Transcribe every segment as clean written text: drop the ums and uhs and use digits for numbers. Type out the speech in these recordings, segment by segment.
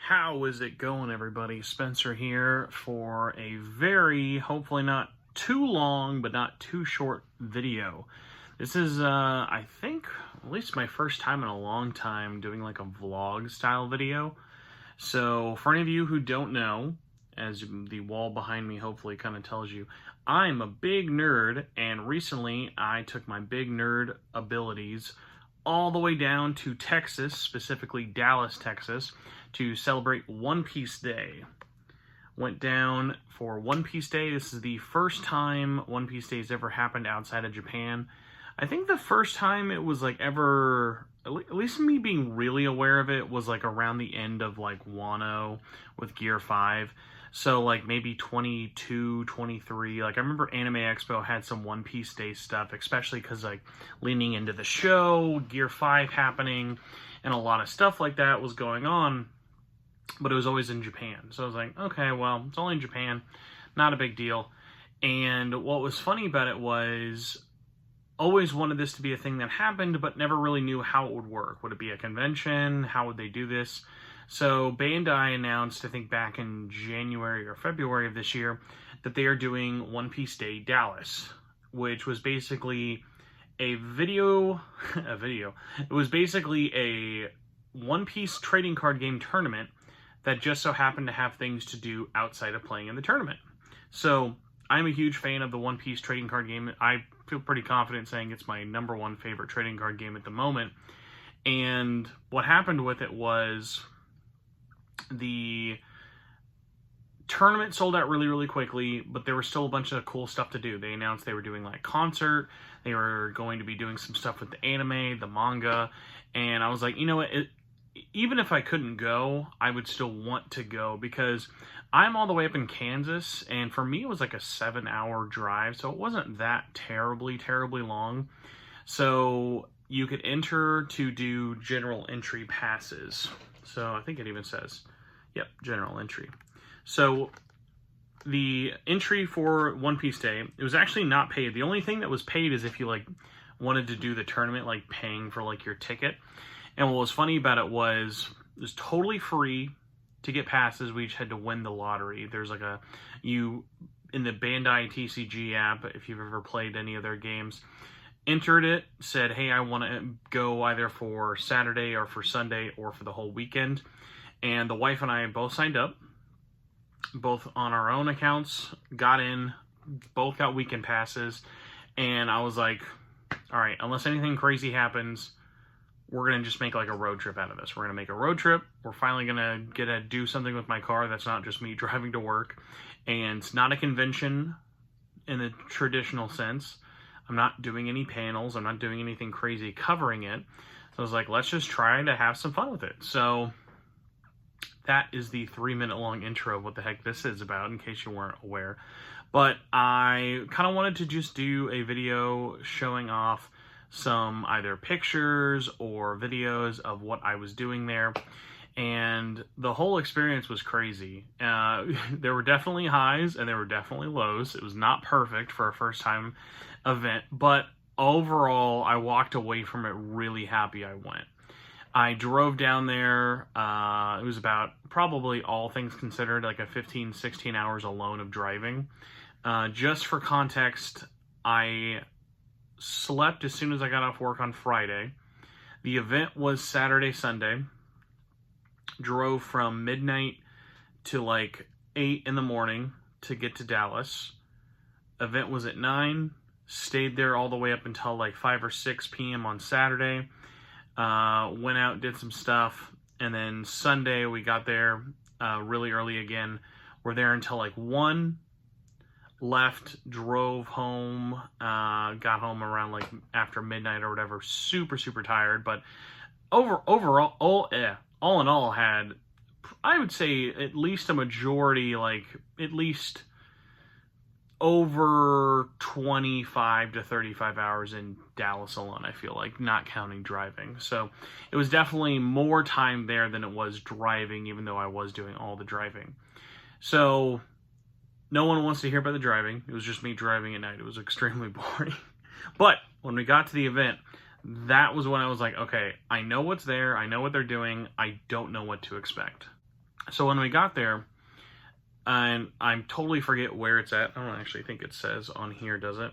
How is it going, everybody? Spencer here for a very, hopefully not too long, but not too short video. This is, I think, at least my first time in a long time doing like a vlog style video. So for any of you who don't know, as the wall behind me hopefully kind of tells you, I'm a big nerd, and recently I took my big nerd abilities all the way down to Texas, specifically Dallas, Texas, to celebrate One Piece Day. Went down for One Piece Day. This is the first time One Piece Day has ever happened outside of Japan. I think the first time it was like ever, at least me being really aware of it, was like around the end of like Wano with Gear 5. So like maybe 22, 23. Like I remember Anime Expo had some One Piece Day stuff, especially because like leaning into the show, Gear 5 happening, and a lot of stuff like that was going on. But it was always in Japan. So I was like, okay, well, it's only in Japan. Not a big deal. And what was funny about it was, always wanted this to be a thing that happened, but never really knew how it would work. Would it be a convention? How would they do this? So Bandai announced, I think back in January or February of this year, that they are doing One Piece Day Dallas, which was basically a video. It was basically a One Piece trading card game tournament that just so happened to have things to do outside of playing in the tournament. So I'm a huge fan of the One Piece trading card game. I feel pretty confident saying it's my #1 favorite trading card game at the moment. And what happened with it was the tournament sold out really, really quickly, but there was still a bunch of cool stuff to do. They announced they were doing like concert. They were going to be doing some stuff with the anime, the manga. And I was like, you know what? Even if I couldn't go, I would still want to go because I'm all the way up in Kansas, and for me it was like a 7-hour drive, so it wasn't that terribly long. So you could enter to do general entry passes. So I think it even says, yep, general entry. So the entry for One Piece Day, it was actually not paid. The only thing that was paid is if you like wanted to do the tournament, like paying for like your ticket. And what was funny about it was totally free to get passes. We just had to win the lottery. There's like in the Bandai TCG app, if you've ever played any of their games, entered it, said, hey, I want to go either for Saturday or for Sunday or for the whole weekend. And the wife and I both signed up, both on our own accounts, got in, both got weekend passes. And I was like, all right, unless anything crazy happens, we're going to just make like a road trip out of this. We're going to make a road trip. We're finally going to get to do something with my car that's not just me driving to work. And it's not a convention in the traditional sense. I'm not doing any panels. I'm not doing anything crazy covering it. So I was like, let's just try to have some fun with it. So that is the 3-minute long intro of what the heck this is about, in case you weren't aware. But I kind of wanted to just do a video showing off some either pictures or videos of what I was doing there, and the whole experience was crazy. There were definitely highs and there were definitely lows. It was not perfect for a first time event, but overall I walked away from it really happy I went. I drove down there. It was about, probably all things considered, like a 15-16 hours alone of driving. Just for context, I slept as soon as I got off work on Friday. The event was Saturday, Sunday. Drove from midnight to like 8 in the morning to get to Dallas. Event was at 9. Stayed there all the way up until like 5 or 6 p.m. on Saturday. Went out, did some stuff. And then Sunday we got there really early again. We're there until like 1. Left, drove home, got home around like after midnight or whatever. Super tired, but overall, all in all, had, I would say, at least a majority, like at least over 25 to 35 hours in Dallas alone, I feel like, not counting driving. So it was definitely more time there than it was driving, even though I was doing all the driving. So no one wants to hear about the driving. It was just me driving at night. It was extremely boring. But when we got to the event, that was when I was like, okay, I know what's there. I know what they're doing. I don't know what to expect. So when we got there, and I totally forget where it's at. I don't actually think it says on here, does it?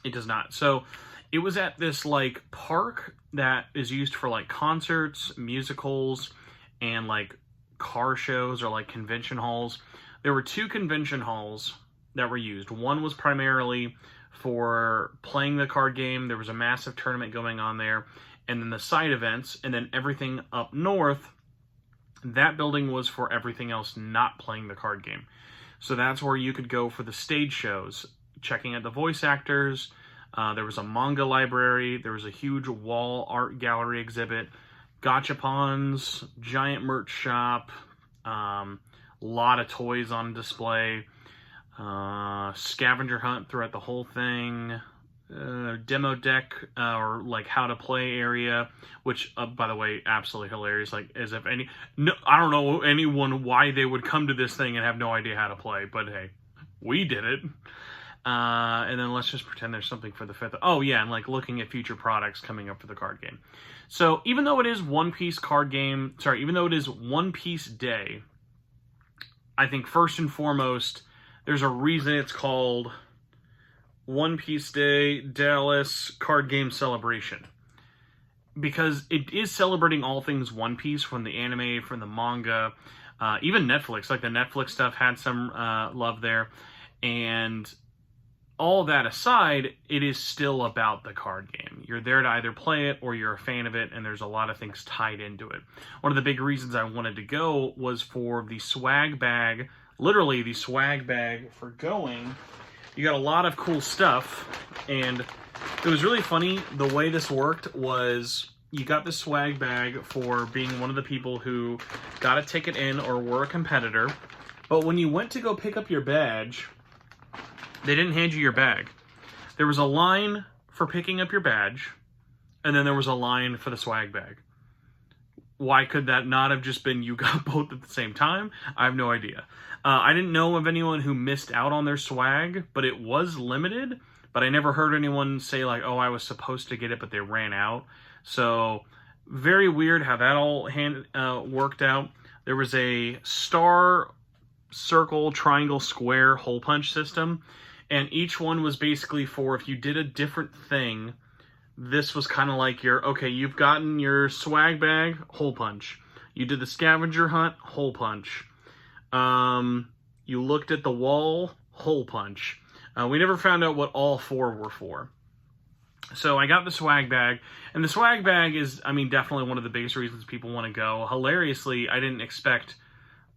It does not. So it was at this like park that is used for like concerts, musicals, and like car shows or like convention halls. There were 2 convention halls that were used. One was primarily for playing the card game. There was a massive tournament going on there, and then the side events, and then everything up north, that building was for everything else not playing the card game. So that's where you could go for the stage shows, checking out the voice actors. There was a manga library. There was a huge wall art gallery exhibit, gachapons, giant merch shop, lot of toys on display, scavenger hunt throughout the whole thing, demo deck or like how to play area, which by the way, absolutely hilarious. Like as if I don't know anyone why they would come to this thing and have no idea how to play, but hey, we did it. And then let's just pretend there's something for the 5th. Oh yeah, and like looking at future products coming up for the card game. So even though it is One Piece even though it is One Piece Day, I think first and foremost, there's a reason it's called One Piece Day Dallas Card Game Celebration. Because it is celebrating all things One Piece, from the anime, from the manga, even Netflix. Like the Netflix stuff had some love there. And all that aside, it is still about the card game. You're there to either play it or you're a fan of it, and there's a lot of things tied into it. One of the big reasons I wanted to go was for the swag bag, literally the swag bag for going. You got a lot of cool stuff, and it was really funny. The way this worked was you got the swag bag for being one of the people who got a ticket in or were a competitor, but when you went to go pick up your badge, they didn't hand you your bag. There was a line for picking up your badge, and then there was a line for the swag bag. Why could that not have just been you got both at the same time? I have no idea. I didn't know of anyone who missed out on their swag, but it was limited. But I never heard anyone say like, oh, I was supposed to get it, but they ran out. So very weird how that all worked out. There was a star, circle, triangle, square, hole punch system. And each one was basically for if you did a different thing, this was kind of like okay, you've gotten your swag bag, hole punch. You did the scavenger hunt, hole punch. You looked at the wall, hole punch. We never found out what all 4 were for. So I got the swag bag, and the swag bag is, definitely one of the biggest reasons people want to go. Hilariously, I didn't expect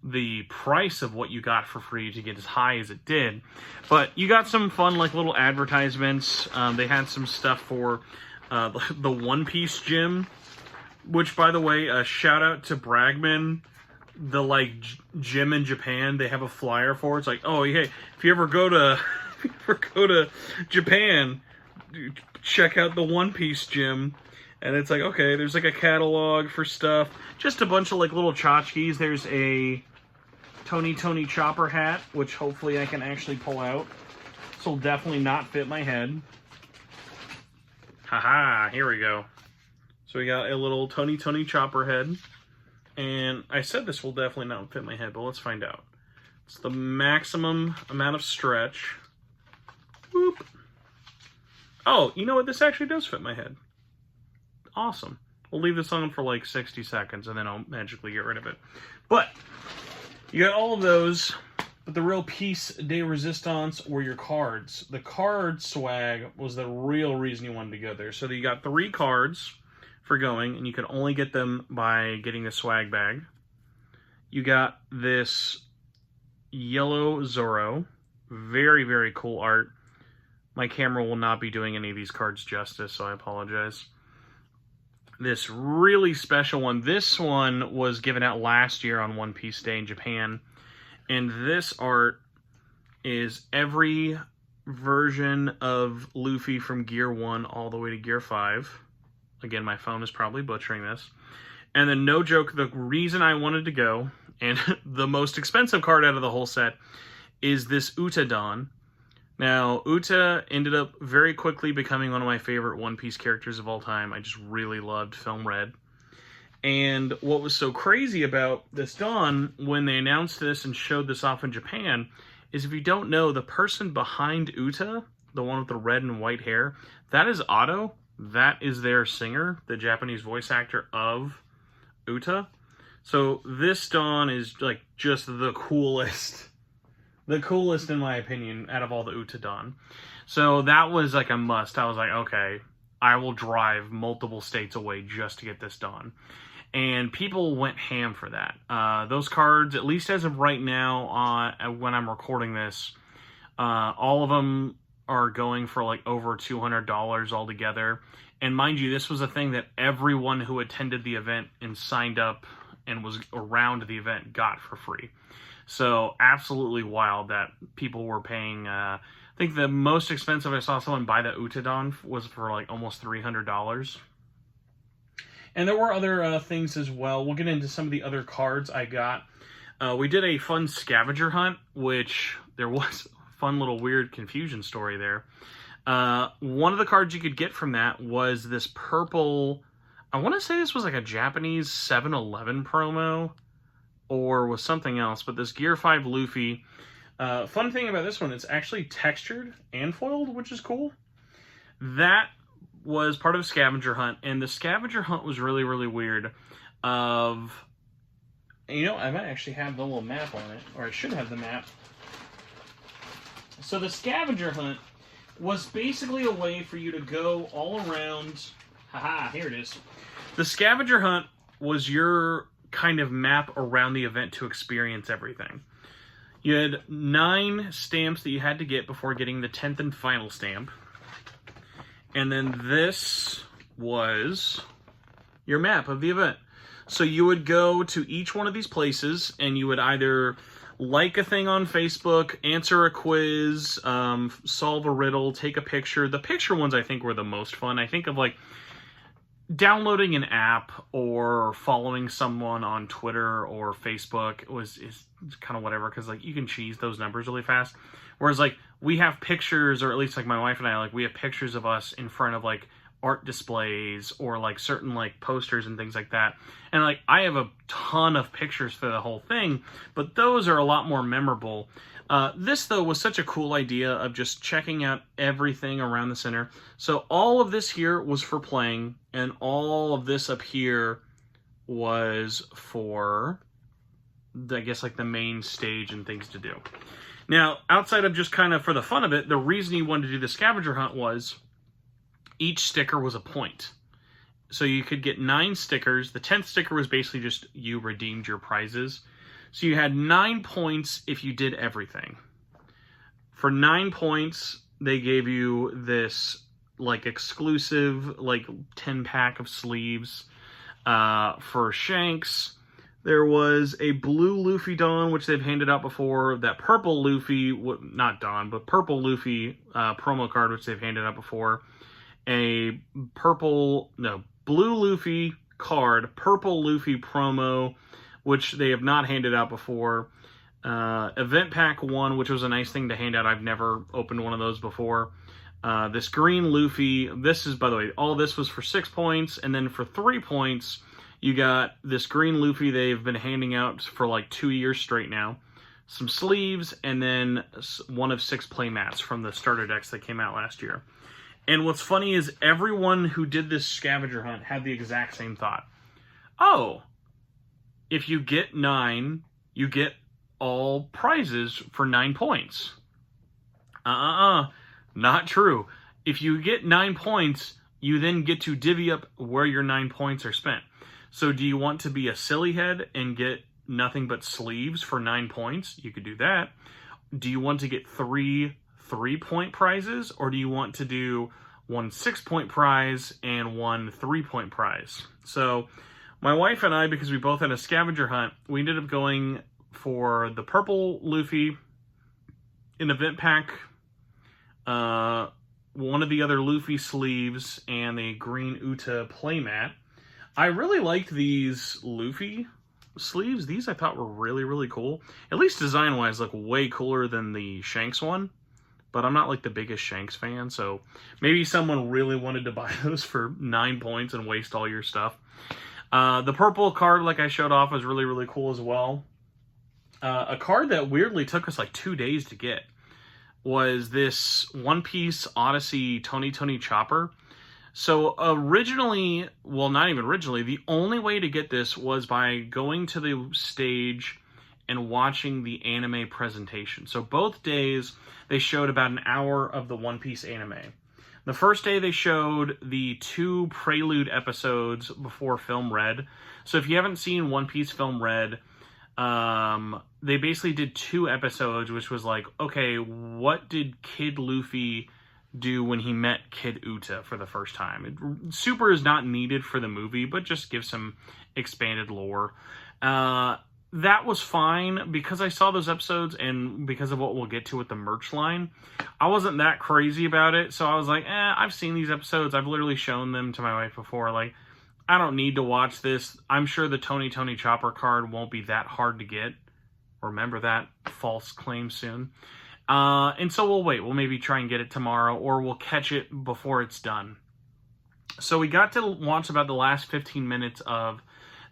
the price of what you got for free to get as high as it did, but you got some fun like little advertisements. They had some stuff for the One Piece gym, which by the way, shout out to Bragman, the like gym in Japan. They have a flyer for it. It's like, oh hey, if you ever go to Japan, check out the One Piece gym. And it's like, okay, there's like a catalog for stuff, just a bunch of like little tchotchkes. There's a Tony Chopper hat, which hopefully I can actually pull out. This will definitely not fit my head. Haha, here we go. So we got a little Tony Chopper head. And I said this will definitely not fit my head, but let's find out. It's the maximum amount of stretch. Whoop. Oh, you know what? This actually does fit my head. Awesome. We'll leave this on for like 60 seconds and then I'll magically get rid of it. But you got all of those, but the real piece de resistance were your cards. The card swag was the real reason you wanted to go there. So you got 3 cards for going, and you can only get them by getting the swag bag. You got this yellow Zoro. Very, very cool art. My camera will not be doing any of these cards justice, so I apologize. This really special one. This one was given out last year on One Piece Day in Japan. And this art is every version of Luffy from Gear 1 all the way to Gear 5. Again, my phone is probably butchering this. And then, no joke, the reason I wanted to go, and the most expensive card out of the whole set, is this Utadon. Now, Uta ended up very quickly becoming one of my favorite One Piece characters of all time. I just really loved Film Red. And what was so crazy about this Dawn, when they announced this and showed this off in Japan, is if you don't know, the person behind Uta, the one with the red and white hair, that is Otto. That is their singer, the Japanese voice actor of Uta. So this Dawn is like just the coolest in my opinion out of all the Uta Dawn. So that was like a must. I was like, okay, I will drive multiple states away just to get this Dawn. And people went ham for that. Those cards, at least as of right now, when I'm recording this, all of them are going for like over $200 altogether. And mind you, this was a thing that everyone who attended the event and signed up and was around the event got for free. So absolutely wild that people were paying. I think the most expensive I saw someone buy the Utadon was for like almost $300. And there were other things as well. We'll get into some of the other cards I got. We did a fun scavenger hunt, which there was a fun little weird confusion story there. One of the cards you could get from that was this purple, I want to say this was like a Japanese 7-Eleven promo, or was something else, but this Gear 5 Luffy. Fun thing about this one, it's actually textured and foiled, which is cool. That was part of a scavenger hunt, and the scavenger hunt was really, really weird. I might actually have the little map on it, or I should have the map. So the scavenger hunt was basically a way for you to go all around. Haha, here it is. The scavenger hunt was your kind of map around the event to experience everything. You had 9 stamps that you had to get before getting the 10th and final stamp. And then this was your map of the event. So you would go to each one of these places and you would either like a thing on Facebook, answer a quiz, solve a riddle, take a picture. The picture ones I think were the most fun. I think of like downloading an app or following someone on Twitter or Facebook is kind of whatever, because like you can cheese those numbers really fast. Whereas like we have pictures, or at least like my wife and I, like we have pictures of us in front of like art displays or like certain like posters and things like that. And like I have a ton of pictures for the whole thing, but those are a lot more memorable. This though was such a cool idea of just checking out everything around the center. So all of this here was for playing, and all of this up here was for, I guess, like the main stage and things to do. Now, outside of just kind of for the fun of it, the reason you wanted to do the scavenger hunt was each sticker was a point. So you could get 9 stickers. The 10th sticker was basically just you redeemed your prizes. So you had 9 points if you did everything. For 9 points, they gave you this like exclusive like 10-pack of sleeves. For Shanks, there was a blue Luffy Dawn, which they've handed out before. That purple Luffy, not Dawn, but purple Luffy promo card, which they've handed out before. A blue Luffy card, purple Luffy promo, which they have not handed out before. Event Pack 1, which was a nice thing to hand out. I've never opened one of those before. This green Luffy, this is, by the way, all this was for 6 points, and then for 3 points, you got this green Luffy they've been handing out for like 2 years straight now. Some sleeves, and then one of 6 playmats from the starter decks that came out last year. And what's funny is everyone who did this scavenger hunt had the exact same thought. Oh, if you get 9, you get all prizes for 9 points. Not true. If you get 9 points, you then get to divvy up where your 9 points are spent. So do you want to be a silly head and get nothing but sleeves for 9 points? You could do that. Do you want to get 3 3-point prizes, or do you want to do 1 6-point prize and 1 3-point prize? So my wife and I, because we both had a scavenger hunt, we ended up going for the purple Luffy, an event pack, one of the other Luffy sleeves, and a green Uta playmat. I really liked these Luffy sleeves. These I thought were really, really cool. At least design-wise, look way cooler than the Shanks one. But I'm not like the biggest Shanks fan, so maybe someone really wanted to buy those for 9 points and waste all your stuff. The purple card, like I showed off, was really, really cool as well. A card that weirdly took us like 2 days to get was this One Piece Odyssey Tony Chopper. So originally, well, not even originally, the only way to get this was by going to the stage and watching the anime presentation. So both days, they showed about an hour of the One Piece anime. The first day, they showed the 2 prelude episodes before Film Red. So if you haven't seen One Piece Film Red, they basically did 2 episodes, which was like, okay, what did Kid Luffy do when he met Kid Uta for the first time? Super is not needed for the movie, but just give some expanded lore. That was fine because I saw those episodes, and because of what we'll get to with the merch line, I wasn't that crazy about it. So I was like, I've seen these episodes. I've literally shown them to my wife before. Like, I don't need to watch this. I'm sure the Tony Chopper card won't be that hard to get. Remember that false claim soon. And so we'll wait. We'll maybe try and get it tomorrow, or we'll catch it before it's done. So we got to watch about the last 15 minutes of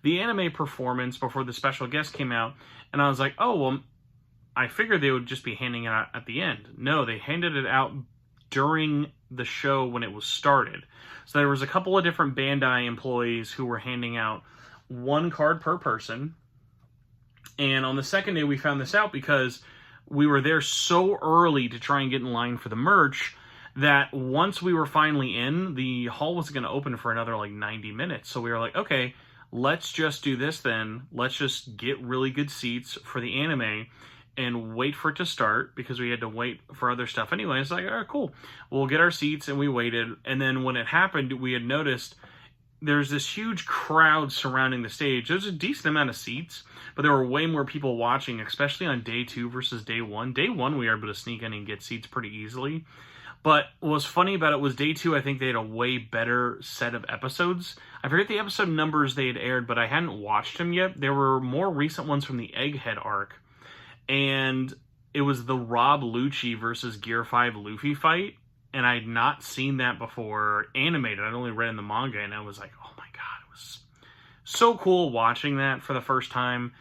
the anime performance before the special guest came out, and I was like, oh, well, I figured they would just be handing it out at the end. No, they handed it out during the show when it was started. So there was a couple of different Bandai employees who were handing out 1 card per person, and on the second day we found this out because we were there so early to try and get in line for the merch that once we were finally in, the hall was going to open for another like 90 minutes. So we were like, okay, let's just do this then. Let's just get really good seats for the anime and wait for it to start, because we had to wait for other stuff anyway. It's like, all right, cool. We'll get our seats, and we waited. And then when it happened, we had noticed there's this huge crowd surrounding the stage. There's a decent amount of seats, but there were way more people watching, especially on day 2 versus day 1. Day 1, we were able to sneak in and get seats pretty easily. But what was funny about it was day 2, I think they had a way better set of episodes. I forget the episode numbers they had aired, but I hadn't watched them yet. There were more recent ones from the Egghead arc. And it was the Rob Lucci versus Gear 5 Luffy fight. And I had not seen that before animated. I'd only read in the manga, and I was like, oh my god, it was so cool watching that for the first time.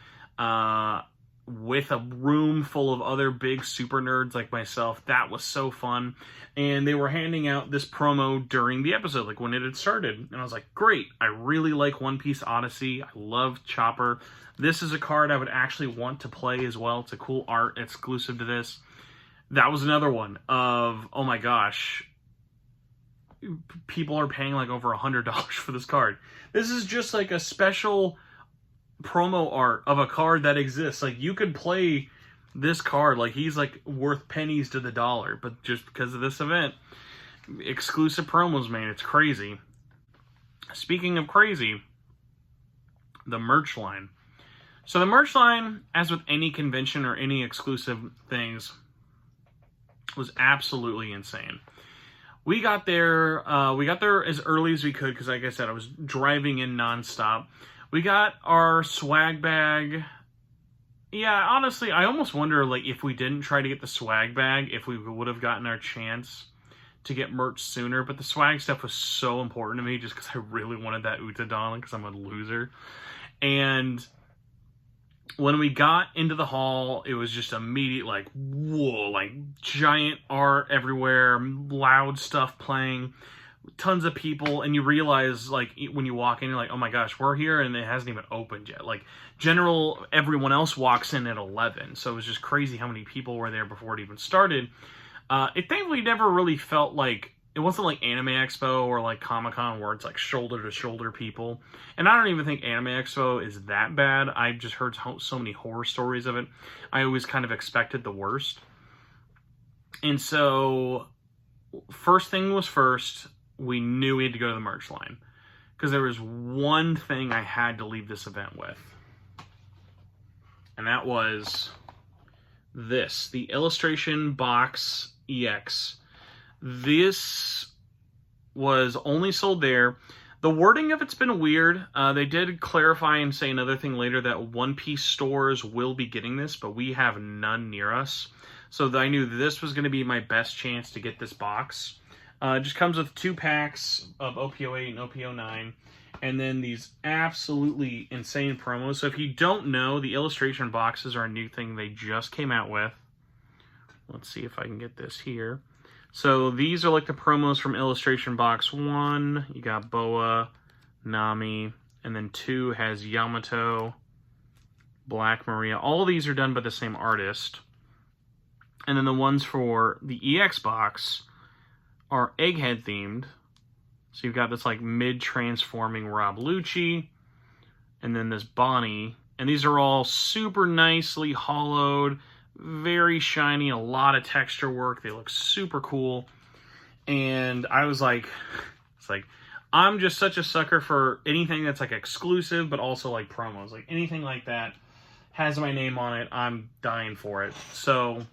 With a room full of other big super nerds like myself. That was so fun. And they were handing out this promo during the episode, like when it had started. And I was like, great, I really like One Piece Odyssey. I love Chopper. This is a card I would actually want to play as well. It's a cool art exclusive to this. That was another one of, oh my gosh, people are paying like over $100 for this card. This is just like a special promo art of a card that exists. Like, you could play this card, like he's like worth pennies to the dollar, but just because of this event, exclusive promos, man, it's crazy. Speaking of crazy, the merch line. So the merch line, as with any convention or any exclusive things, was absolutely insane. We got there as early as we could, because like I said, I was driving in nonstop. We got our swag bag. Yeah, honestly, I almost wonder, like, if we didn't try to get the swag bag, if we would have gotten our chance to get merch sooner. But the swag stuff was so important to me, just because I really wanted that Utadon, because I'm a loser. And when we got into the hall, it was just immediate, like, whoa, like, giant art everywhere, loud stuff playing, tons of people, and you realize, like, when you walk in, you're like, oh my gosh, we're here, and it hasn't even opened yet. Like, everyone else walks in at 11, so it was just crazy how many people were there before it even started. It thankfully never really felt like, it wasn't like Anime Expo or like Comic-Con where it's like shoulder-to-shoulder people. And I don't even think Anime Expo is that bad. I've just heard so many horror stories of it. I always kind of expected the worst. And so, first thing was first, we knew we had to go to the merch line. Because there was one thing I had to leave this event with. And that was this. The Illustration Box EX. This was only sold there. The wording of it's been weird. They did clarify and say another thing later that One Piece stores will be getting this, but we have none near us. So I knew this was going to be my best chance to get this box. It just comes with 2 packs of OP08 and OP09. and then these absolutely insane promos. So if you don't know, the illustration boxes are a new thing they just came out with. Let's see if I can get this here. So these are like the promos from illustration box 1. You got Boa, Nami, and then 2 has Yamato, Black Maria. All of these are done by the same artist. And then the ones for the EX box are Egghead themed. So you've got this like mid-transforming Rob Lucci, and then this Bonnie. And these are all super nicely hollowed, very shiny, a lot of texture work. They look super cool. And I was like, it's like, I'm just such a sucker for anything that's like exclusive, but also like promos. Like anything like that has my name on it, I'm dying for it. So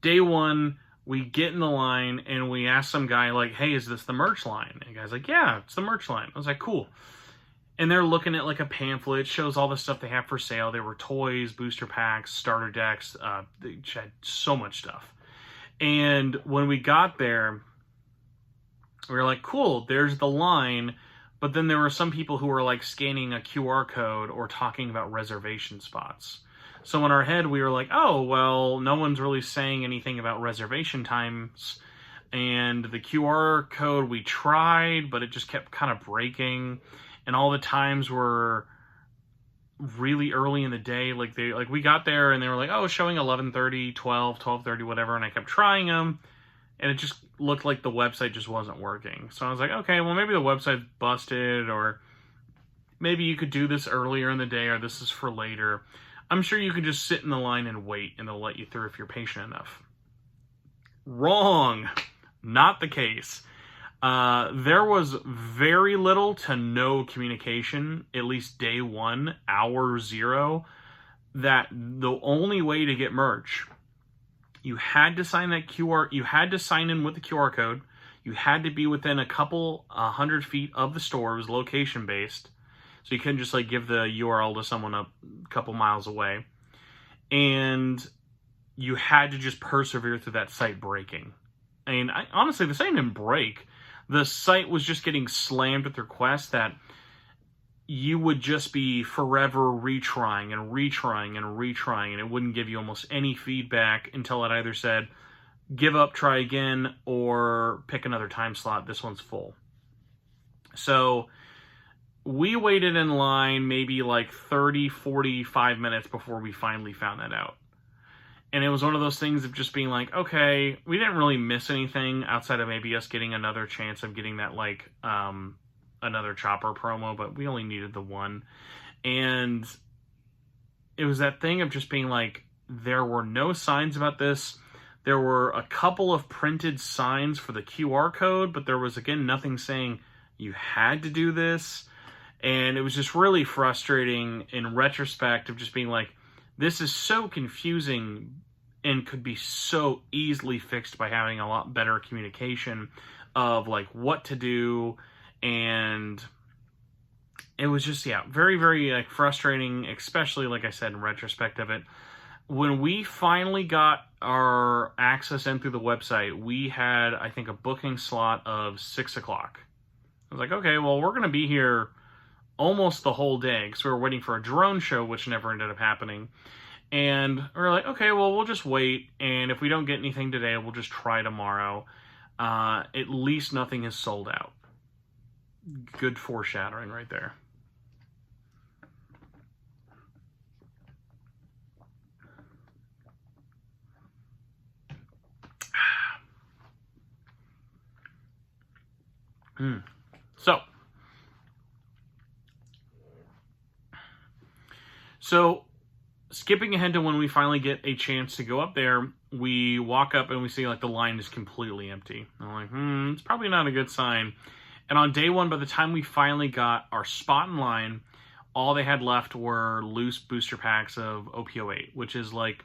day one, we get in the line and we ask some guy like, hey, is this the merch line? And the guy's like, yeah, it's the merch line. I was like, cool. And they're looking at like a pamphlet, shows all the stuff they have for sale. There were toys, booster packs, starter decks. They had so much stuff. And when we got there, we were like, cool, there's the line. But then there were some people who were like scanning a QR code or talking about reservation spots. So in our head, we were like, oh, well, no one's really saying anything about reservation times. And the QR code we tried, but it just kept kind of breaking. And all the times were really early in the day. Like we got there and they were like, oh, showing 11:30, 12, 12:30, whatever. And I kept trying them. And it just looked like the website just wasn't working. So I was like, okay, well, maybe the website's busted, or maybe you could do this earlier in the day, or this is for later. I'm sure you could just sit in the line and wait, and they'll let you through if you're patient enough. Wrong. Not the case. There was very little to no communication, at least day one, hour zero, that the only way to get merch, you had to sign that QR, you had to sign in with the QR code, you had to be within a couple 100 feet of the store. It was location based. So you couldn't just like give the URL to someone a couple miles away. And you had to just persevere through that site breaking. And honestly, the site didn't break. The site was just getting slammed with requests that you would just be forever retrying and retrying and retrying. And it wouldn't give you almost any feedback until it either said, give up, try again, or pick another time slot. This one's full. So we waited in line maybe like 30, 45 minutes before we finally found that out. And it was one of those things of just being like, okay, we didn't really miss anything outside of maybe us getting another chance of getting that like another Chopper promo, but we only needed the one. And it was that thing of just being like, there were no signs about this. There were a couple of printed signs for the QR code, but there was, again, nothing saying you had to do this. And it was just really frustrating in retrospect of just being like, this is so confusing and could be so easily fixed by having a lot better communication of like what to do. And it was just, yeah, very, very like frustrating, especially like I said, in retrospect of it. When we finally got our access in through the website, we had, I think, a booking slot of 6 o'clock. I was like, okay, well, we're going to be here almost the whole day because we were waiting for a drone show, which never ended up happening. And we were like, okay, well, we'll just wait. And if we don't get anything today, we'll just try tomorrow. At least nothing is sold out. Good foreshadowing right there. So, skipping ahead to when we finally get a chance to go up there, we walk up and we see like the line is completely empty. I'm like, it's probably not a good sign. And on day one, by the time we finally got our spot in line, all they had left were loose booster packs of OP08, which is like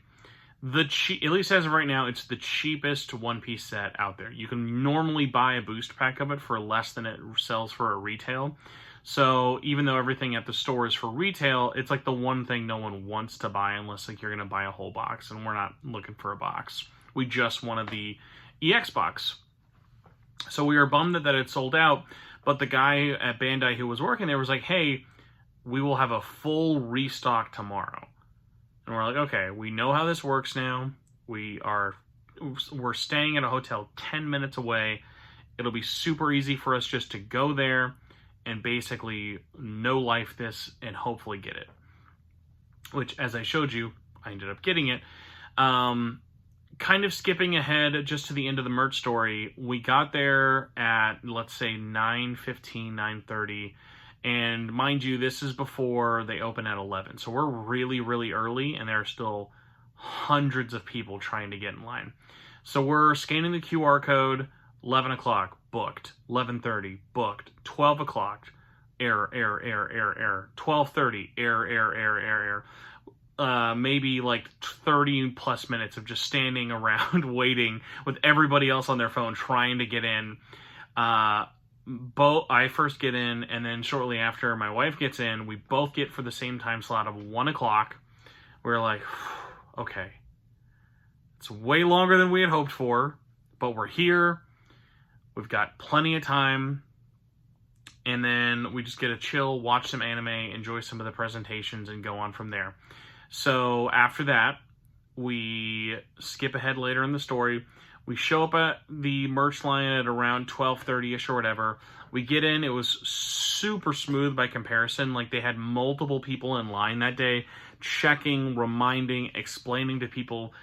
the cheap, at least as of right now, it's the cheapest one-piece set out there. You can normally buy a booster pack of it for less than it sells for a retail. So even though everything at the store is for retail, it's like the one thing no one wants to buy unless like you're going to buy a whole box, and we're not looking for a box. We just wanted the EX box. So we were bummed that it sold out, But the guy at Bandai who was working there was like, hey, we will have a full restock tomorrow. And we're like, okay, we know how this works now. We're staying at a hotel 10 minutes away. It'll be super easy for us just to go there and basically no life this and hopefully get it. Which, as I showed you, I ended up getting it. Kind of skipping ahead just to the end of the merch story, we got there at, let's say, 9:15, 9:30. And mind you, this is before they open at 11. So we're really, really early, and there are still hundreds of people trying to get in line. So we're scanning the QR code, 11 o'clock, booked. 11:30, booked. 12 o'clock, error, error, error, error, error. 12:30, error, error, error, error, error. Maybe like 30 plus minutes of just standing around waiting with everybody else on their phone trying to get in. I first get in, and then shortly after my wife gets in, we both get for the same time slot of 1 o'clock. We're like, okay, it's way longer than we had hoped for, but we're here. We've got plenty of time. And then we just get to chill, watch some anime, enjoy some of the presentations, and go on from there. So after that, we skip ahead later in the story. We show up at the merch line at around 12:30ish or whatever. We get in. It was super smooth by comparison. Like, they had multiple people in line that day, checking, reminding, explaining to people,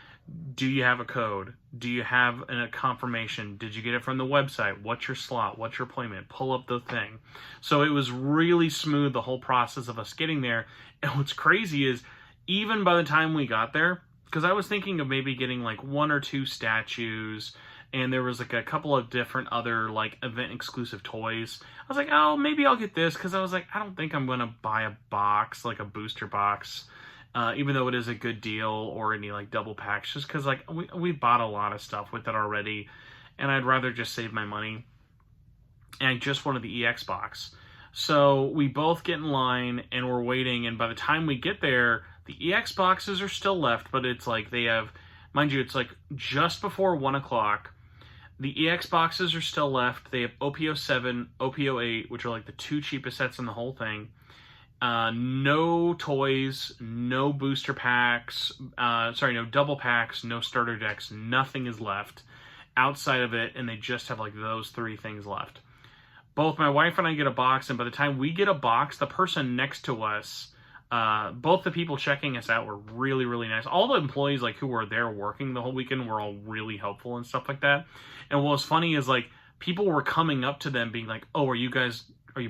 do you have a code? Do you have a confirmation? Did you get it from the website? What's your slot? What's your appointment? Pull up the thing. So it was really smooth, the whole process of us getting there. And what's crazy is, even by the time we got there, because I was thinking of maybe getting like 1 or 2 statues, and there was like a couple of different other like event exclusive toys. I was like, oh, maybe I'll get this, because I was like, I don't think I'm going to buy a box, like a booster box, even though it is a good deal, or any like double packs, just because like we bought a lot of stuff with it already, and I'd rather just save my money. And I just wanted the EX box. So we both get in line, and we're waiting, and by the time we get there, the EX boxes are still left, but it's like they have, mind you, it's like just before 1 o'clock. The EX boxes are still left. They have OPO 7, OPO 8, which are like the 2 cheapest sets in the whole thing. No toys, no booster packs, no double packs, no starter decks, nothing is left outside of it, and they just have like those 3 things left. Both my wife and I get a box, and by the time we get a box, the person next to us, both the people checking us out were really, really nice. All the employees like who were there working the whole weekend were all really helpful and stuff like that. And what was funny is like people were coming up to them being like, oh, are you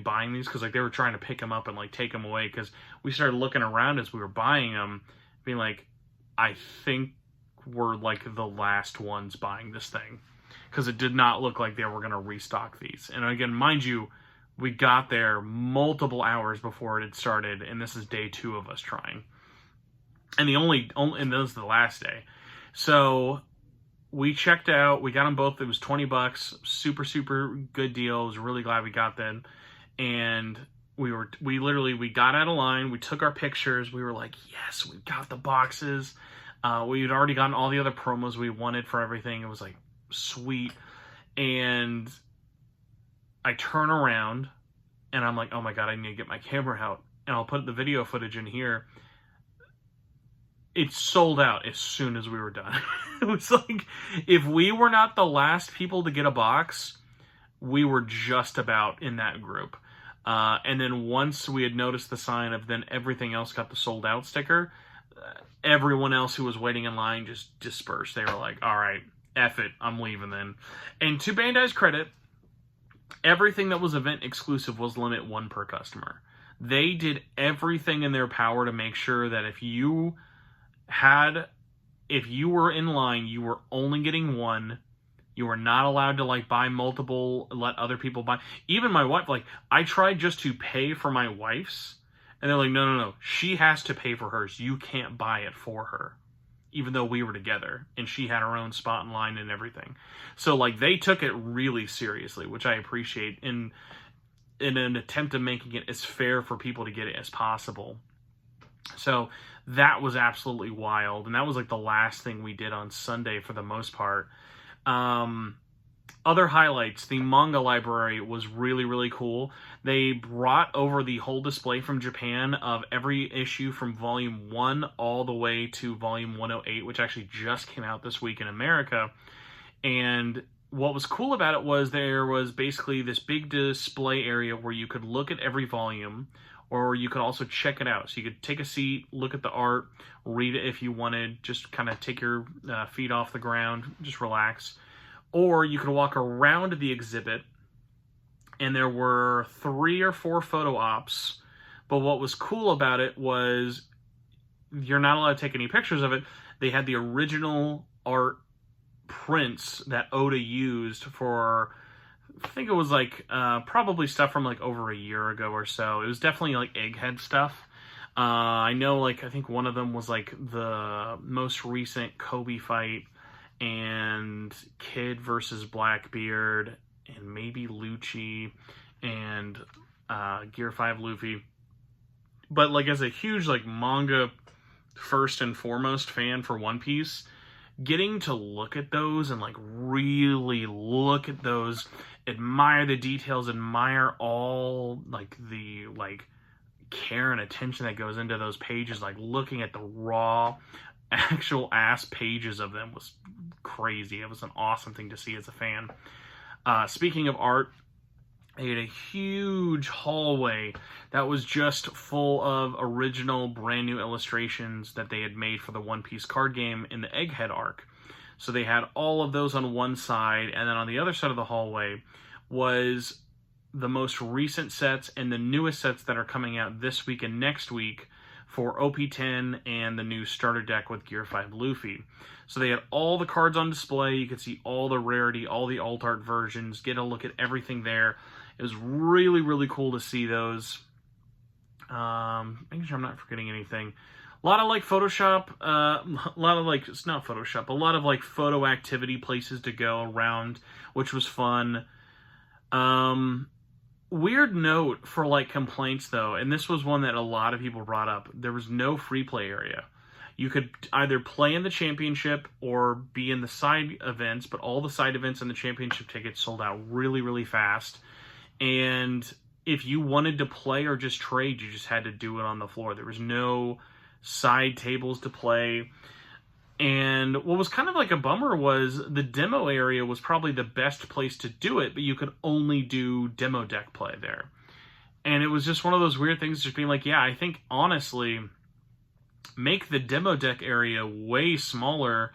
buying these? Because like they were trying to pick them up and like take them away, because we started looking around as we were buying them, being like, I think we're like the last ones buying this thing, because it did not look like they were going to restock these. And again, mind you, we got there multiple hours before it had started, and this is day 2 of us trying. And and this is the last day. So we checked out, we got them both, it was $20, super, super good deal. I was really glad we got them. And we got out of line, we took our pictures, we were like, yes, we got the boxes. We had already gotten all the other promos we wanted for everything. It was like, sweet. And I turn around, and I'm like, oh my god, I need to get my camera out, and I'll put the video footage in here. It sold out as soon as we were done. It was like, if we were not the last people to get a box, we were just about in that group. And then once we had noticed the sign of then everything else got the sold out sticker, everyone else who was waiting in line just dispersed. They were like, all right, F it, I'm leaving then. And to Bandai's credit, everything that was event exclusive was limit 1 per customer. They did everything in their power to make sure that if you were in line, you were only getting 1. You were not allowed to like buy multiple, let other people buy. Even my wife, like I tried just to pay for my wife's, and they're like, no, she has to pay for hers. You can't buy it for her, even though we were together, and she had her own spot in line and everything. So like they took it really seriously, which I appreciate, in an attempt of making it as fair for people to get it as possible. So that was absolutely wild, and that was like the last thing we did on Sunday for the most part. Other highlights, the manga library was really, really cool. They brought over the whole display from Japan of every issue from volume 1 all the way to volume 108, which actually just came out this week in America. And what was cool about it was there was basically this big display area where you could look at every volume, or you could also check it out. So you could take a seat, look at the art, read it if you wanted, just kind of take your feet off the ground, just relax. Or you could walk around the exhibit, and there were 3 or 4 photo ops. But what was cool about it was you're not allowed to take any pictures of it. They had the original art prints that Oda used for, I think it was like probably stuff from like over a year ago or so. It was definitely like Egghead stuff. I know, like, I think one of them was like the most recent Kobe fight, and Kid versus Blackbeard, and maybe Lucci, and Gear 5 Luffy. But like, as a huge like manga first and foremost fan for One Piece, getting to look at those and like really look at those, admire the details, admire all like the like care and attention that goes into those pages, like looking at the raw actual ass pages of them was crazy. It was an awesome thing to see as a fan. Speaking of art, they had a huge hallway that was just full of original brand new illustrations that they had made for the One Piece card game in the Egghead arc. So they had all of those on one side, and then on the other side of the hallway was the most recent sets and the newest sets that are coming out this week and next week for OP10 and the new starter deck with Gear 5 Luffy. So they had all the cards on display. You could see all the rarity, all the alt art versions, get a look at everything there. It was really, really cool to see those. Making sure I'm not forgetting anything. A lot of like Photoshop, a lot of like, it's not Photoshop, a lot of like photo activity places to go around, which was fun. Weird note for like complaints though, and this was one that a lot of people brought up. There was no free play area. You could either play in the championship or be in the side events, but all the side events and the championship tickets sold out really, really fast. And if you wanted to play or just trade, you just had to do it on the floor. There was no side tables to play. And what was kind of like a bummer was the demo area was probably the best place to do it, but you could only do demo deck play there. And it was just one of those weird things, just being like, yeah, I think honestly, make the demo deck area way smaller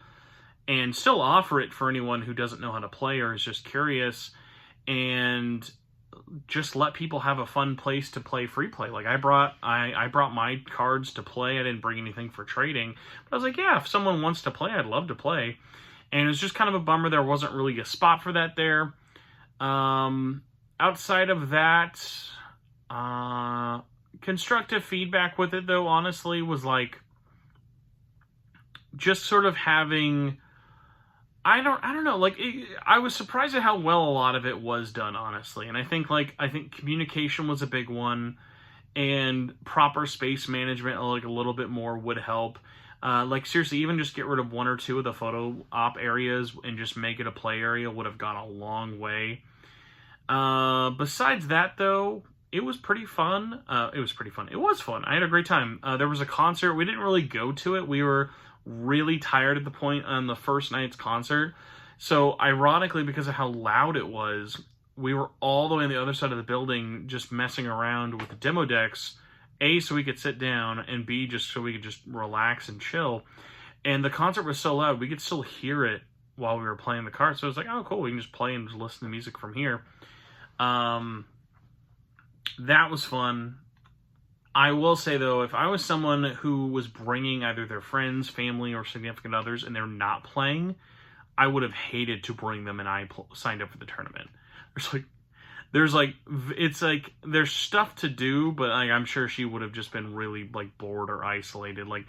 and still offer it for anyone who doesn't know how to play or is just curious, and just let people have a fun place to play free play. Like I brought my cards to play. I didn't bring anything for trading, but I was like, yeah, if someone wants to play, I'd love to play. And it was just kind of a bummer there wasn't really a spot for that there. Outside of that, constructive feedback with it though, honestly, was like just sort of having, I don't know, like, I was surprised at how well a lot of it was done, honestly. And I think communication was a big one, and proper space management, like, a little bit more would help. Like, seriously, even just get rid of 1 or 2 of the photo op areas and just make it a play area would have gone a long way. Besides that, though, it was pretty fun. It was fun. I had a great time. There was a concert. We didn't really go to it. We were really tired at the point on the first night's concert. So ironically, because of how loud it was, we were all the way on the other side of the building just messing around with the demo decks, A, so we could sit down, and B, just so we could just relax and chill. And the concert was so loud, we could still hear it while we were playing the cards. So it was like, oh, cool, we can just play and just listen to music from here. That was fun. I will say, though, if I was someone who was bringing either their friends, family, or significant others, and they're not playing, I would have hated to bring them, and I signed up for the tournament. There's stuff to do, but like, I'm sure she would have just been really like bored or isolated. Like,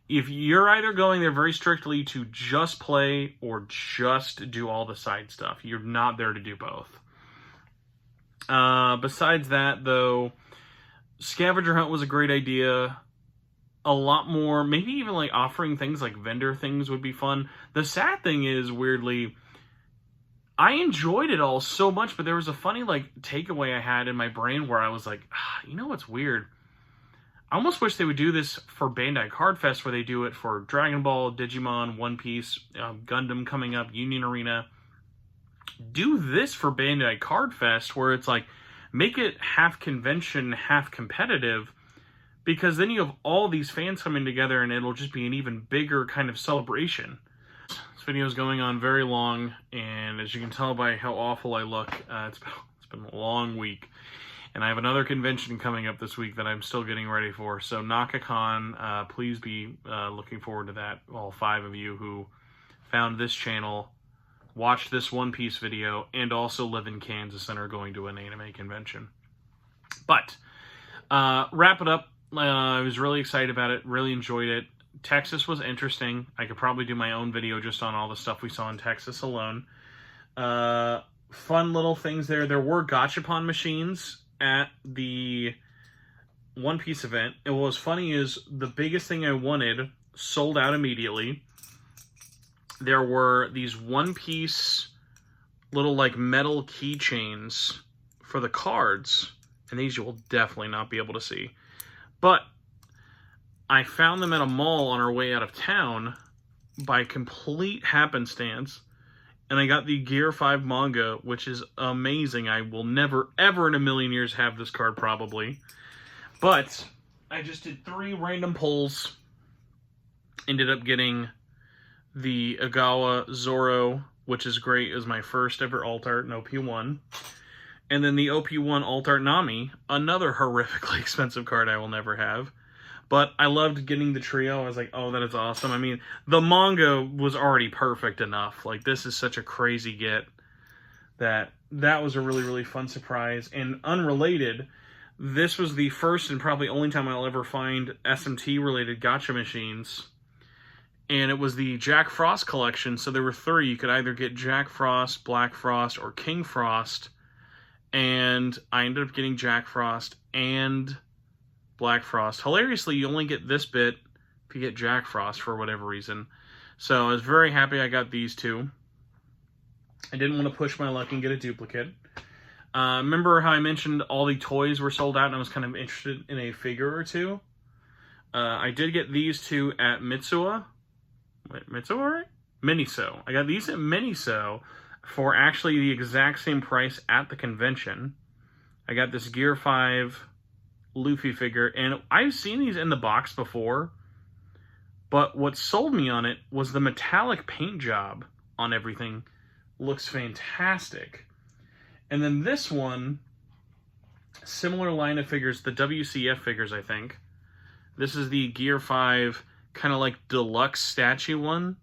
if you're either going there very strictly to just play or just do all the side stuff, you're not there to do both. Besides that, though, scavenger hunt was a great idea. A lot more, maybe even like offering things like vendor things would be fun. The sad thing is, weirdly, I enjoyed it all so much, but there was a funny takeaway I had in my brain where I was like, you know what's weird? I almost wish they would do this for Bandai Card Fest, where they do it for Dragon Ball, Digimon, One Piece, Gundam coming up, Union Arena. Do this for Bandai Card Fest, where it's like, make it half convention, half competitive, because then you have all these fans coming together and it'll just be an even bigger kind of celebration. This video is going on very long, and as you can tell by how awful I look, it's been a long week. And I have another convention coming up this week that I'm still getting ready for. So NakaCon, please be looking forward to that. All 5 of you who found this channel, watched this One Piece video, and also live in Kansas and are going to an anime convention. But, wrap it up. I was really excited about it, really enjoyed it. Texas was interesting. I could probably do my own video just on all the stuff we saw in Texas alone. Fun little things there. There were gachapon machines at the One Piece event. And what was funny is the biggest thing I wanted sold out immediately. There were these One Piece little metal keychains for the cards, and these you will definitely not be able to see. But I found them at a mall on our way out of town by complete happenstance, and I got the Gear 5 manga, which is amazing. I will never, ever in a million years have this card, probably. But I just did 3 random pulls. Ended up getting the Agawa Zoro, which is great. It was my first ever alt art in OP1. And then the OP1 alt art Nami, another horrifically expensive card I will never have. But I loved getting the trio. I was like, oh, that is awesome. I mean, the manga was already perfect enough. This is such a crazy get that was a really, really fun surprise. And unrelated, this was the first and probably only time I'll ever find SMT-related gacha machines. And it was the Jack Frost collection. So there were 3. You could either get Jack Frost, Black Frost, or King Frost. And I ended up getting Jack Frost and Black Frost. Hilariously, you only get this bit if you get Jack Frost for whatever reason. So I was very happy I got these 2. I didn't want to push my luck and get a duplicate. Remember how I mentioned all the toys were sold out and I was kind of interested in a figure or 2? I did get these 2 at Mitsuwa. Wait, Mitsuwa, right? Miniso. I got these at Miniso for actually the exact same price at the convention. I got this Gear 5 Luffy figure, and I've seen these in the box before, but what sold me on it was the metallic paint job on everything. Looks fantastic. And then this one, similar line of figures, the WCF figures, I think. This is the Gear 5 kind of deluxe statue one.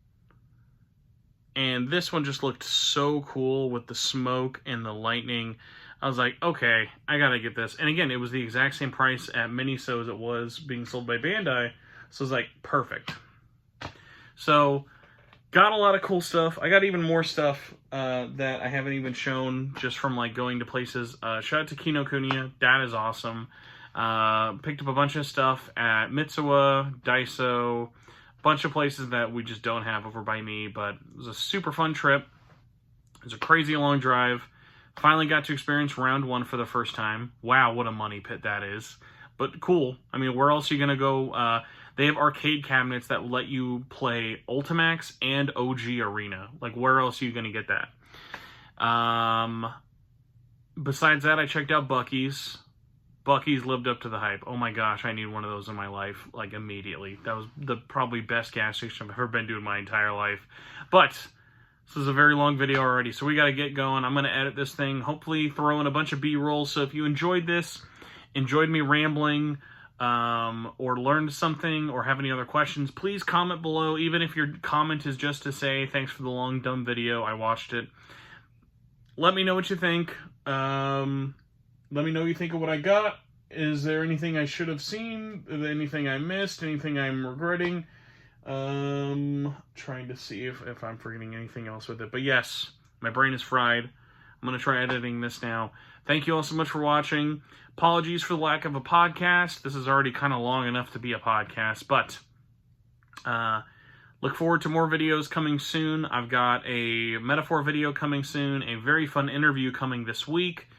And this one just looked so cool with the smoke and the lightning. I was like, okay, I gotta get this. And again, it was the exact same price at Miniso as it was being sold by Bandai. So I was like, perfect. So, got a lot of cool stuff. I got even more stuff that I haven't even shown just from going to places. Shout out to Kinokuniya. That is awesome. Picked up a bunch of stuff at Mitsuwa, Daiso, bunch of places that we just don't have over by me. But it was a super fun trip. It was a crazy long drive. Finally got to experience round 1 for the first time. Wow, what a money pit that is. But cool. I mean, where else are you going to go? They have arcade cabinets that let you play Ultimax and OG Arena. Where else are you going to get that? Besides that, I checked out Buc-ee's. Buc-ee's lived up to the hype. Oh my gosh, I need one of those in my life, immediately. That was the probably best gas station I've ever been to in my entire life. But this is a very long video already, so we got to get going. I'm going to edit this thing, hopefully throw in a bunch of B-rolls. So if you enjoyed this, enjoyed me rambling, or learned something, or have any other questions, please comment below. Even if your comment is just to say, thanks for the long, dumb video, I watched it. Let me know what you think. Let me know what you think of what I got. Is there anything I should have seen? Anything I missed? Anything I'm regretting? Trying to see if I'm forgetting anything else with it. But yes, my brain is fried. I'm going to try editing this now. Thank you all so much for watching. Apologies for the lack of a podcast. This is already kind of long enough to be a podcast. But Look forward to more videos coming soon. I've got a metaphor video coming soon, a very fun interview coming this week,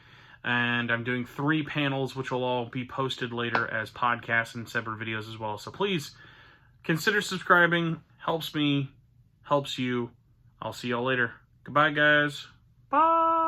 and I'm doing 3 panels, which will all be posted later as podcasts and separate videos as well. So please consider subscribing. Helps me, helps you. I'll see y'all later. Goodbye, guys. Bye.